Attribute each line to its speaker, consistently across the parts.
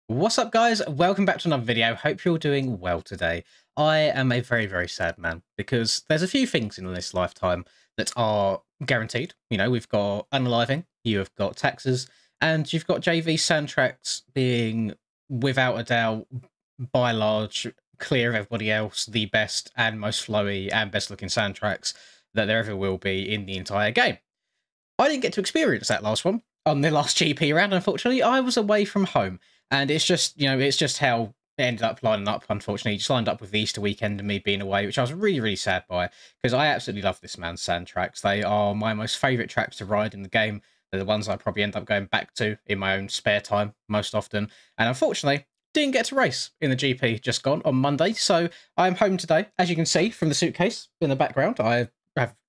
Speaker 1: What's up, guys? Welcome back to another video. Hope you're doing well today. I am a very, very sad man because there's a few things in this lifetime that are guaranteed. You know, we've got unaliving, you have got taxes, and you've got JV Soundtracks being, without a doubt, by and large, clear of everybody else, the best and most flowy and best looking soundtracks that there ever will be in the entire game. I didn't get to experience that last one on the last GP round, unfortunately. I was away from home, and it's just, it's just how it ended up lining up, unfortunately. It just lined up with the Easter weekend and me being away, which I was really, really sad by, because I absolutely love this man's soundtracks. They are my most favourite tracks to ride in the game. They're the ones I probably end up going back to in my own spare time most often. And unfortunately, didn't get to race in the GP just gone on Monday, so I'm home today. As you can see from the suitcase in the background, I've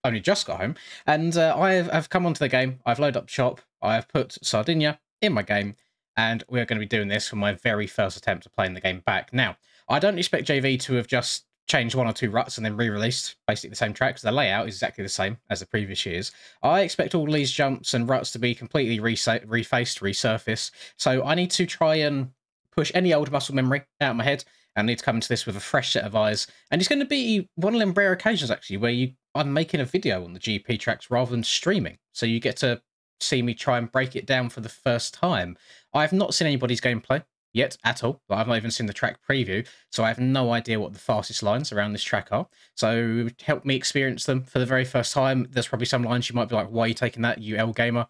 Speaker 1: only just got home, and I've come onto the game. I've loaded up shop. I have put Sardinia in my game, and we're going to be doing this for my very first attempt of playing the game back. Now, I don't expect JV to have just changed one or two ruts and then re-released basically the same track, because the layout is exactly the same as the previous years. I expect all these jumps and ruts to be completely refaced, resurfaced, so I need to try and push any old muscle memory out of my head, and I need to come into this with a fresh set of eyes. And it's going to be one of them rare occasions, actually, where I'm making a video on the GP tracks rather than streaming. So you get to see me try and break it down for the first time. I've not seen anybody's gameplay yet at all. I've not even seen the track preview, so I have no idea what the fastest lines around this track are. So help me experience them for the very first time. There's probably some lines you might be like, why are you taking that, you L gamer?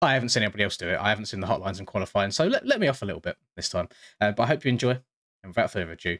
Speaker 1: I haven't seen anybody else do it. I haven't seen the hotlines and qualifying, so let me off a little bit this time. But I hope you enjoy. And without further ado,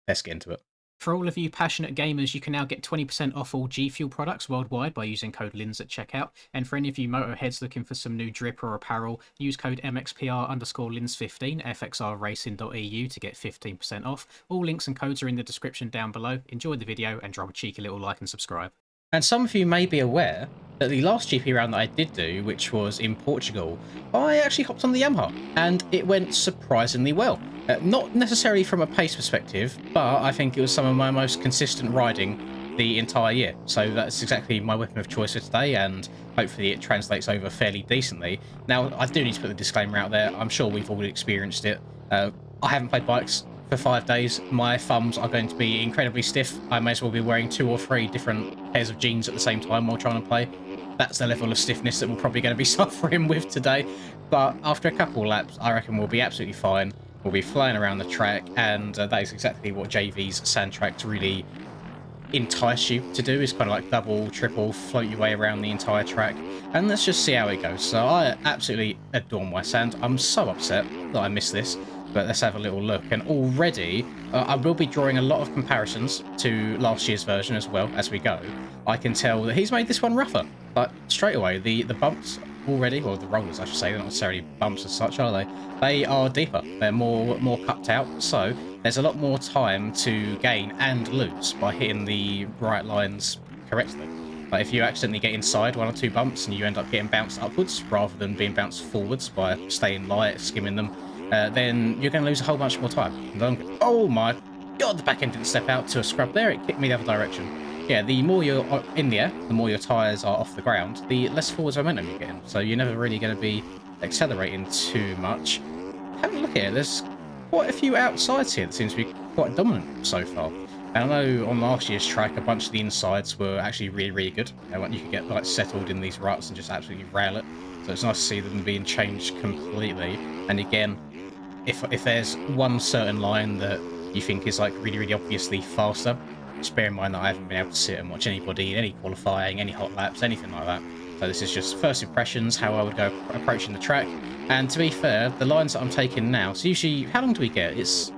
Speaker 1: let's get into it.
Speaker 2: For all of you passionate gamers, you can now get 20% off all G Fuel products worldwide by using code LINS at checkout. And for any of you motorheads looking for some new drip or apparel, use code MXPR_LINS15 fxrracing.eu to get 15% off. All links and codes are in the description down below. Enjoy the video and drop a cheeky little like and subscribe.
Speaker 1: And some of you may be aware that the last GP round that I did do, which was in Portugal, I actually hopped on the Yamaha, and it went surprisingly well. Not necessarily from a pace perspective, but I think it was some of my most consistent riding the entire year. So that's exactly my weapon of choice for today, and hopefully it translates over fairly decently. Now, I do need to put the disclaimer out there. I'm sure we've all experienced it. I haven't played bikes for 5 days. My thumbs are going to be incredibly stiff. I may as well be wearing 2 or 3 different pairs of jeans at the same time while trying to play. That's the level of stiffness that we're probably going to be suffering with today. But after a couple of laps, I reckon we'll be absolutely fine. We'll be flying around the track, and that is exactly what JV's Soundtracks really entice you to do, is kind of like double, triple, float your way around the entire track, and let's just see how it goes. So I absolutely adore my sand. I'm so upset that I missed this, but let's have a little look. And already I will be drawing a lot of comparisons to last year's version as well as we go. I can tell that he's made this one rougher, but straight away the bumps already, or the rollers I should say, they're not necessarily bumps as such, are they? They are deeper, they're more cupped out, so there's a lot more time to gain and lose by hitting the right lines correctly. Like if you accidentally get inside 1 or 2 bumps and you end up getting bounced upwards rather than being bounced forwards by staying light, skimming them, then you're going to lose a whole bunch more time. Oh my god, the back end didn't step out to a scrub there, it kicked me the other direction. Yeah, the more you're in the air, the more your tyres are off the ground, the less forwards momentum you're getting. So you're never really going to be accelerating too much. Have a look at it, there's quite a few outsides here that seems to be quite dominant so far. And I know on last year's track, a bunch of the insides were actually really, really good. You could get like settled in these ruts and just absolutely rail it. So it's nice to see them being changed completely. And again, if there's one certain line that you think is like really, really obviously faster, just bear in mind that I haven't been able to sit and watch anybody in any qualifying, any hot laps, anything like that. So this is just first impressions, how I would go approaching the track. And to be fair, the lines that I'm taking now, so usually, how long do we get? So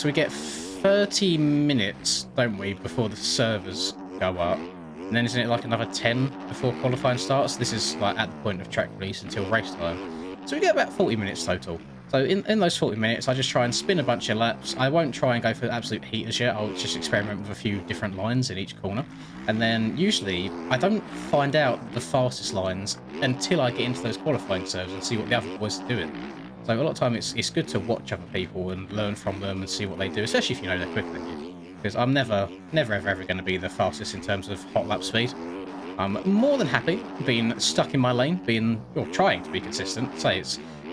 Speaker 1: we get 30 minutes, don't we, before the servers go up. And then isn't it like another 10 before qualifying starts? This is like at the point of track release until race time. So we get about 40 minutes total. So in those 40 minutes, I just try and spin a bunch of laps. I won't try and go for absolute heaters yet. I'll just experiment with a few different lines in each corner. And then usually I don't find out the fastest lines until I get into those qualifying servers and see what the other boys are doing. So a lot of time it's good to watch other people and learn from them and see what they do, especially if you know they're quicker than you. Because I'm never ever going to be the fastest in terms of hot lap speed. I'm more than happy being stuck in my lane, trying to be consistent. Say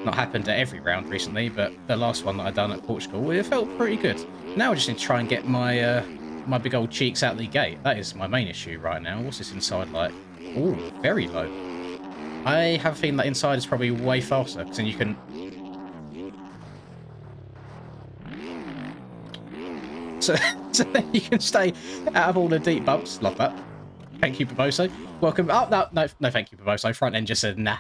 Speaker 1: not happened at every round recently, but the last one that I done at Portugal, it felt pretty good. Now I just need to try and get my my big old cheeks out the gate. That is my main issue right now. What's this inside like? Oh, very low. I have a feeling that inside is probably way faster, because then you can... So then you can stay out of all the deep bumps. Love that. Thank you, Barboso. Welcome. Oh, no, thank you, Barboso. Front end just said nah.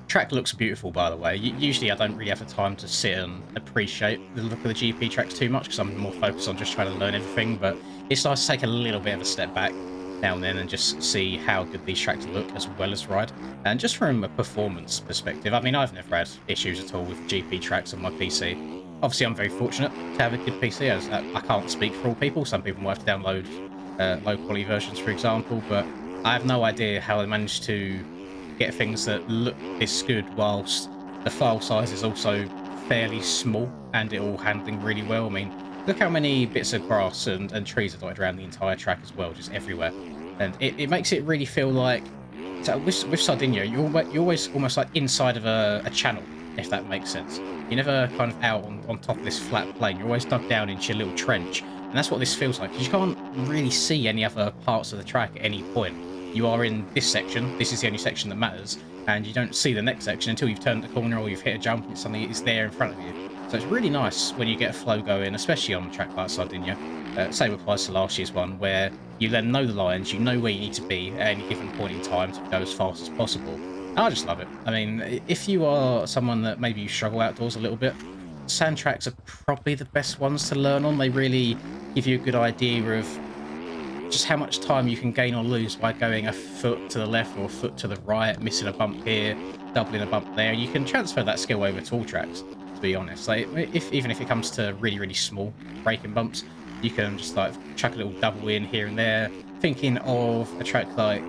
Speaker 1: Track looks beautiful, by the way. Usually I don't really have the time to sit and appreciate the look of the GP tracks too much, because I'm more focused on just trying to learn everything, but it's nice to take a little bit of a step back now and then and just see how good these tracks look as well as ride. And just from a performance perspective, I mean, I've never had issues at all with GP tracks on my PC. Obviously, I'm very fortunate to have a good PC, as I can't speak for all people. Some people might have to download low-quality versions, for example, but I have no idea how they managed to get things that look this good whilst the file size is also fairly small and it all handling really well. I mean, look how many bits of grass and trees are dotted around the entire track as well, just everywhere. And it makes it really feel like... So with Sardinia, you're always almost like inside of a channel, if that makes sense. You're never kind of out on top of this flat plain. You're always dug down into your little trench. And that's what this feels like, because you can't really see any other parts of the track at any point. You are in this section, this is the only section that matters, and you don't see the next section until you've turned the corner or you've hit a jump and suddenly it's there in front of you. So it's really nice when you get a flow going, especially on a track like Sardinia. Same applies to last year's one, where you then know the lines, you know where you need to be at any given point in time to go as fast as possible. And I just love it. I mean, if you are someone that maybe you struggle outdoors a little bit, sand tracks are probably the best ones to learn on. They really give you a good idea of just how much time you can gain or lose by going a foot to the left or a foot to the right, missing a bump here, doubling a bump there. You can transfer that skill over to all tracks, to be honest. Like, even if it comes to really, really small braking bumps, you can just like chuck a little double in here and there. Thinking of a track like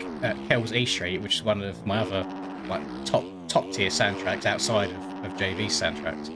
Speaker 1: Kells E Street, which is one of my other like top tier sand tracks outside of JV's sand tracks.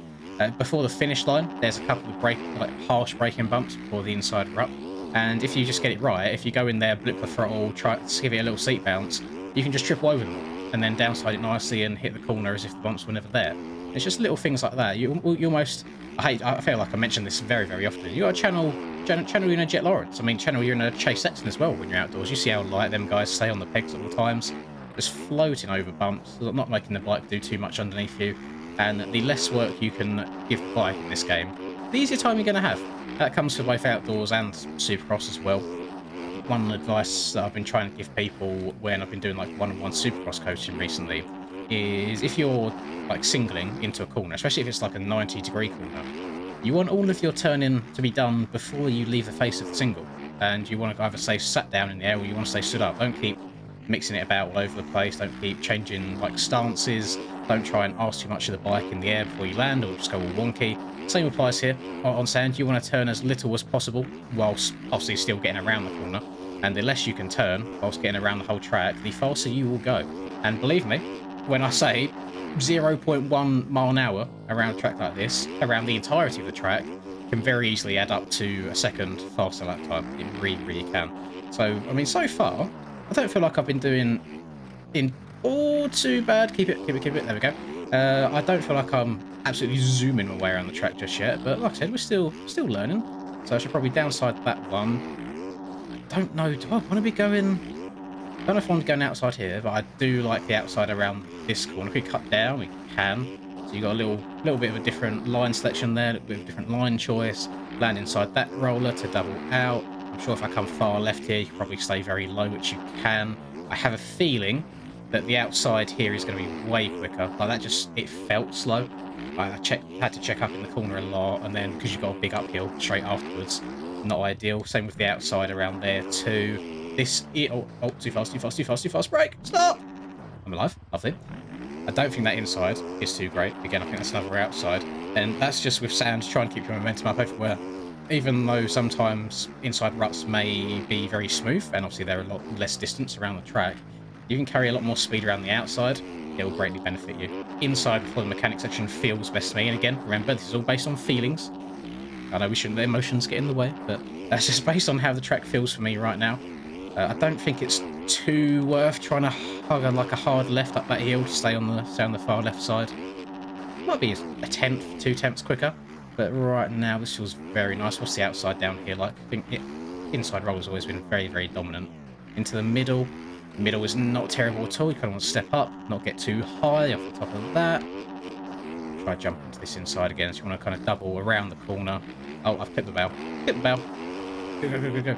Speaker 1: Before the finish line, there's a couple of harsh braking bumps before the inside are up. And if you just get it right, if you go in there, blip the throttle, try to give it a little seat bounce, you can just triple over them and then downside it nicely and hit the corner as if the bumps were never there. It's just little things like that. You almost... I feel like I mention this very, very often. You got to channel you in a Jet Lawrence. I mean, channel you in a Chase Sexton as well when you're outdoors. You see how light them guys stay on the pegs at all times. Just floating over bumps, not making the bike do too much underneath you. And the less work you can give the bike in this game, the easier time you're going to have. That comes for both outdoors and Supercross as well. One advice that I've been trying to give people when I've been doing like one-on-one Supercross coaching recently is if you're like singling into a corner, especially if it's like a 90-degree corner, you want all of your turning to be done before you leave the face of the single. And you want to either stay sat down in the air or you want to stay stood up. Don't keep mixing it about all over the place. Don't keep changing like stances. Don't try and ask too much of the bike in the air before you land or just go all wonky. Same applies here on sand. You want to turn as little as possible whilst obviously still getting around the corner. And the less you can turn whilst getting around the whole track, the faster you will go. And believe me, when I say 0.1 mile an hour around a track like this, around the entirety of the track, can very easily add up to a second faster lap time. It really, really can. So, I mean, so far, I don't feel like I've been doing all too bad. Keep it. There we go. I don't feel like I'm absolutely zooming my way around the track just yet, but like I said, we're still learning. So I should probably downside that one. I don't know. Do I want to be going... I don't know if I want to go outside here, but I do like the outside around this corner. If we cut down, we can. So you got a little bit of a different line selection there, a little bit of a different line choice. Land inside that roller to double out. I'm sure if I come far left here, you can probably stay very low, which you can. I have a feeling that the outside here is going to be way quicker. Like that it felt slow. I had to check up in the corner a lot, and then because you've got a big uphill straight afterwards, not ideal. Same with the outside around there too. Oh, too fast, brake, stop! I'm alive, lovely. I don't think that inside is too great. Again, I think that's another outside. And that's just with sand, trying to keep your momentum up everywhere. Even though sometimes inside ruts may be very smooth, and obviously there are a lot less distance around the track, you can carry a lot more speed around the outside. It will greatly benefit you. Inside before the mechanic section feels best to me. And again, remember, this is all based on feelings. I know we shouldn't let emotions get in the way, but that's just based on how the track feels for me right now. I don't think it's too worth trying to hug like a hard left up that hill to stay on the far left side. might be a tenth, 2/10 quicker. But right now, this feels very nice. What's the outside down here like? I think inside roll has always been very, very dominant. Into the middle. The middle is not terrible at all. You kind of want to step up, not get too high off the top of that. Try jump into this inside again. So you want to kind of double around the corner. Oh, I've clipped the bell. Clip the bell. Go, go, go, go, go.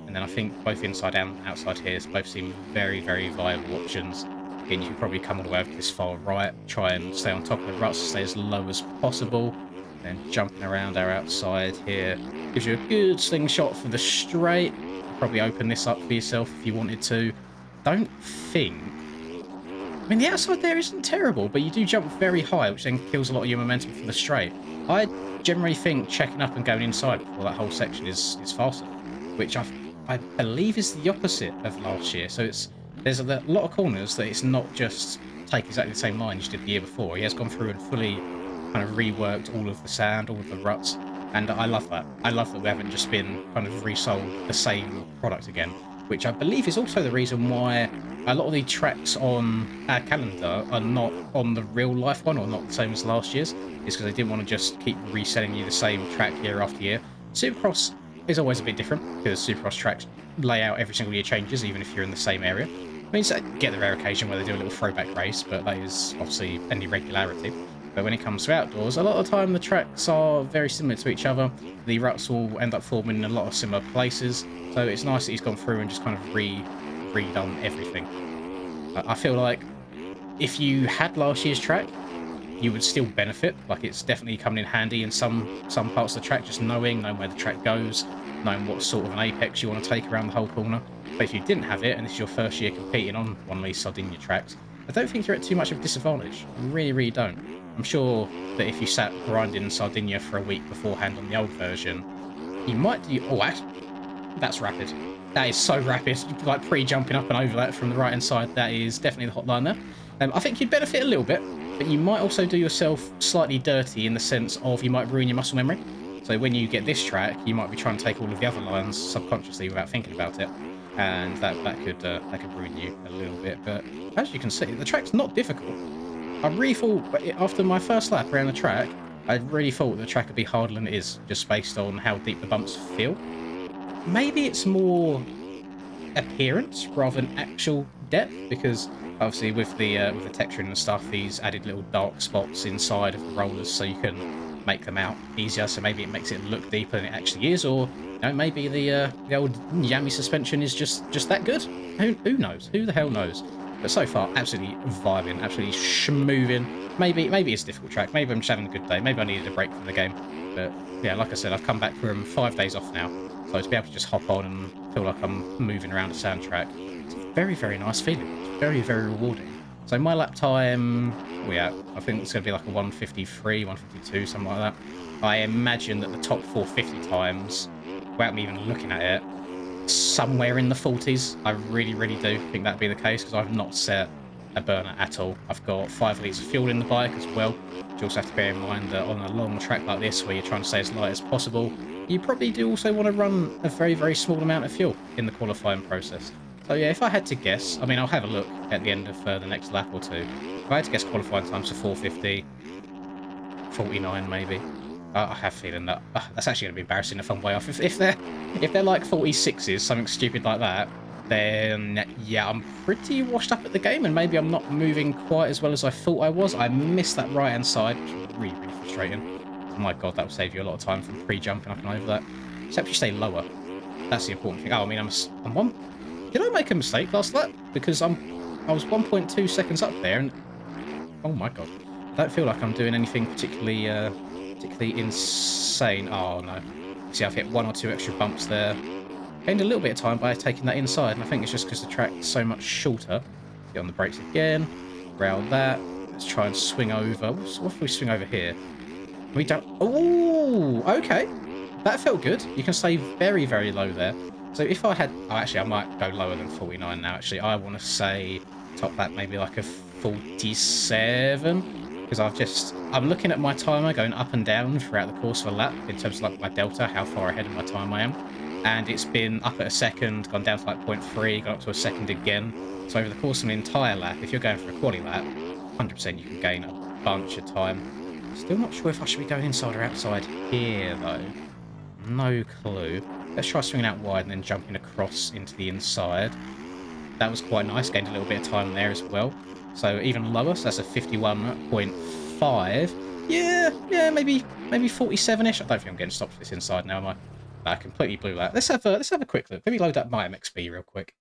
Speaker 1: And then I think both inside and outside here both seem very, very viable options. Again, you can probably come all the way over to this far right. Try and stay on top of the ruts, stay as low as possible. Then jumping around our outside here gives you a good slingshot for the straight. Probably open this up for yourself if you wanted to. Don't think... I mean, the outside there isn't terrible, but you do jump very high, which then kills a lot of your momentum from the straight. I generally think checking up and going inside before that whole section is faster, which I believe is the opposite of last year. So there's a lot of corners that it's not just take exactly the same line you did the year before. He has gone through and fully kind of reworked all of the sand, all of the ruts, and I love that. I love that we haven't just been kind of resold the same product again, which I believe is also the reason why a lot of the tracks on our calendar are not on the real life one, or not the same as last year's, is because they didn't want to just keep reselling you the same track year after year. Supercross is always a bit different, because Supercross tracks layout every single year changes, even if you're in the same area. I mean, so get the rare occasion where they do a little throwback race, but that is obviously an irregularity. But when it comes to outdoors, a lot of the time the tracks are very similar to each other. The ruts will end up forming in a lot of similar places. So it's nice that he's gone through and just kind of redone everything. I feel like if you had last year's track, you would still benefit. Like, it's definitely coming in handy in some parts of the track, just knowing where the track goes, knowing what sort of an apex you want to take around the whole corner. But if you didn't have it, and this is your first year competing on one of these Sardinia tracks, I don't think you're at too much of a disadvantage. I really, really don't. I'm sure that if you sat grinding Sardinia for a week beforehand on the old version, you might do... Oh, that's rapid. That is so rapid. Like, pre-jumping up and over that from the right-hand side, that is definitely the hot line there. I think you'd benefit a little bit, but you might also do yourself slightly dirty in the sense of you might ruin your muscle memory. So when you get this track, you might be trying to take all of the other lines subconsciously without thinking about it, and that could ruin you a little bit. But as you can see, the track's not difficult. I really thought, after my first lap around the track, I really thought the track would be harder than it is, just based on how deep the bumps feel. Maybe it's more appearance rather than actual depth, because obviously with the texturing and stuff, he's added little dark spots inside of the rollers so you can make them out easier. So maybe it makes it look deeper than it actually is, or maybe the old Yami suspension is just that good. Who knows? Who the hell knows? But so far, absolutely vibing, absolutely schmoving. Maybe it's a difficult track. Maybe I'm just having a good day. Maybe I needed a break from the game. But yeah, like I said, I've come back from 5 days off now. So to be able to just hop on and feel like I'm moving around a sand track, it's a very, very nice feeling. It's very, very rewarding. So my lap time, I think it's going to be like a 153, 152, something like that. I imagine that the top 450 times, without me even looking at it, somewhere in the 40s. I really, really do think that'd be the case, because I've not set a burner at all. I've got 5 litres of fuel in the bike as well. You also have to bear in mind that on a long track like this, where you're trying to stay as light as possible, you probably do also want to run a very, very small amount of fuel in the qualifying process. So yeah, if I had to guess, I mean, I'll have a look at the end of the next lap or two. If I had to guess qualifying times for 450, 49 maybe. I have a feeling that that's actually going to be embarrassing if I'm way off. If they're like 46s, something stupid like that, then yeah, I'm pretty washed up at the game, and maybe I'm not moving quite as well as I thought I was. I missed that right-hand side, which is really, really frustrating. Oh my god, that will save you a lot of time from pre-jumping up and over that. Except you stay lower. That's the important thing. Oh, I mean, I'm one... Did I make a mistake last lap? Because I was 1.2 seconds up there, and oh my god, I don't feel like I'm doing anything particularly insane. Oh no. See, I've hit 1 or 2 extra bumps there. Gained a little bit of time by taking that inside, and I think it's just because the track's so much shorter. Get on the brakes again, rail that. Let's try and swing over. What if we swing over here? We don't... Oh, okay. That felt good. You can stay very, very low there. So if I had... Oh, actually, I might go lower than 49 now, actually. I want to say top that maybe like a 47. Because I'm looking at my timer going up and down throughout the course of a lap in terms of like my delta, how far ahead of my time I am. And it's been up at a second, gone down to like 0.3, gone up to a second again. So over the course of an entire lap, if you're going for a quali lap, 100% you can gain bunch of time. Still not sure if I should be going inside or outside here, though. No clue. Let's try swinging out wide and then jumping across into the inside. That was quite nice. Gained a little bit of time there as well. So even lower, so that's a 51.5. Yeah, maybe 47-ish. I don't think I'm getting stopped for this inside now, am I? I completely blew that. Let's have a quick look. Let me load up my MXB real quick.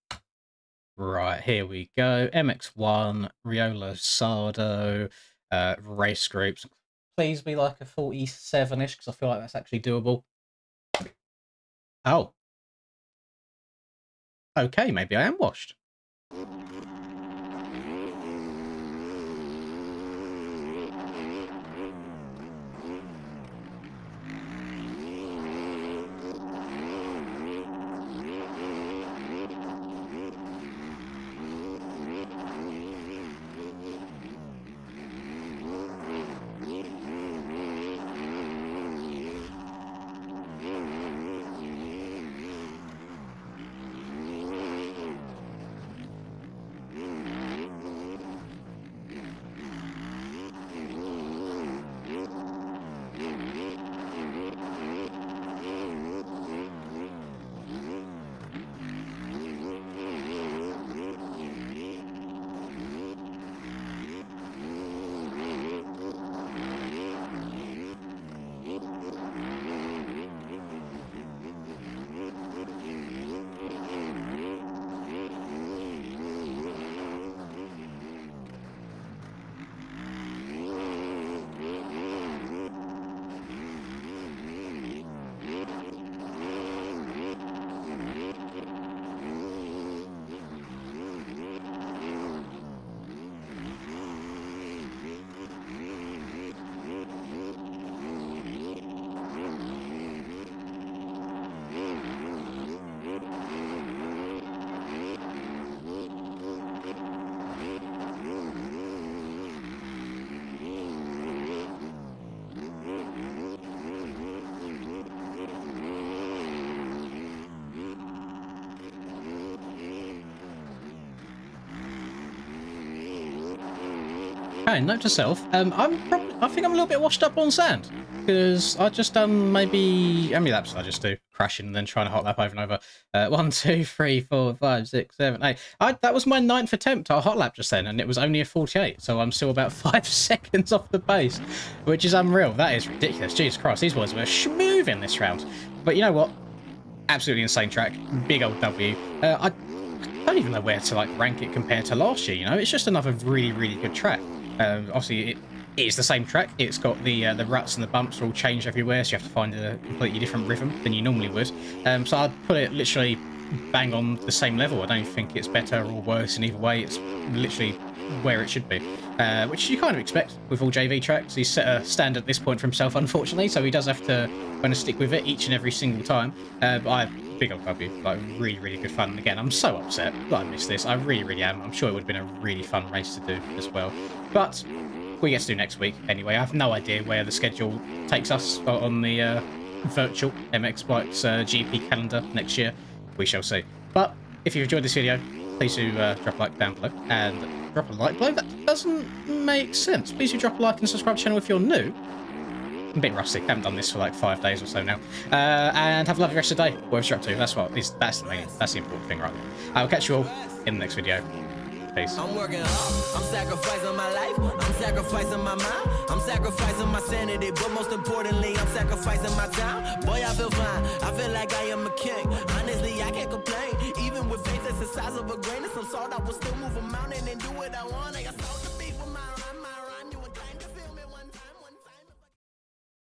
Speaker 1: Right, here we go. MX1, Riola Sardo, race groups. Please be like a 47-ish, because I feel like that's actually doable. Oh. Okay, maybe I am washed. Okay, note to self. I think I'm a little bit washed up on sand because I just done maybe how many laps did I just do? Crashing and then trying to hot lap over and over. 1, 2, 3, 4, 5, 6, 7, 8. That was my 9th attempt at a hot lap just then, and it was only a 48. So I'm still about 5 seconds off the pace, which is unreal. That is ridiculous. Jesus Christ, these boys were smooth in this round. But you know what? Absolutely insane track. Big old W. I don't even know where to like rank it compared to last year. You know, it's just another really, really good track. Obviously, it is the same track. It's got the ruts and the bumps are all changed everywhere, so you have to find a completely different rhythm than you normally would. So I'd put it literally bang on the same level. I don't think it's better or worse in either way. It's literally where it should be, which you kind of expect with all JV tracks. He's set a standard at this point for himself, unfortunately, so he does have to kind of stick with it each and every single time. But big old W, like really, really good fun. And again, I'm so upset that I missed this. I really, really am. I'm sure it would have been a really fun race to do as well. But we get to do next week anyway. I have no idea where the schedule takes us on the virtual MX Bikes GP calendar next year. We shall see. But if you've enjoyed this video, please do drop a like down below and drop a like below. That doesn't make sense. Please do drop a like and subscribe to the channel if you're new. I'm a bit rusty. I haven't done this for like 5 days or so now. And have a lovely rest of the day, whatever you're up to. That's the important thing right there. I will catch you all in the next video. Peace.
Speaker 3: I'm working hard. I'm sacrificing my life. I'm sacrificing my mind. I'm sacrificing my sanity. But most importantly, I'm sacrificing my time. Boy, I feel fine. I feel like I am a king. Honestly, I can't complain. Even with faith that's the size of a grain of some salt, I will still move a mountain and do what I want. I got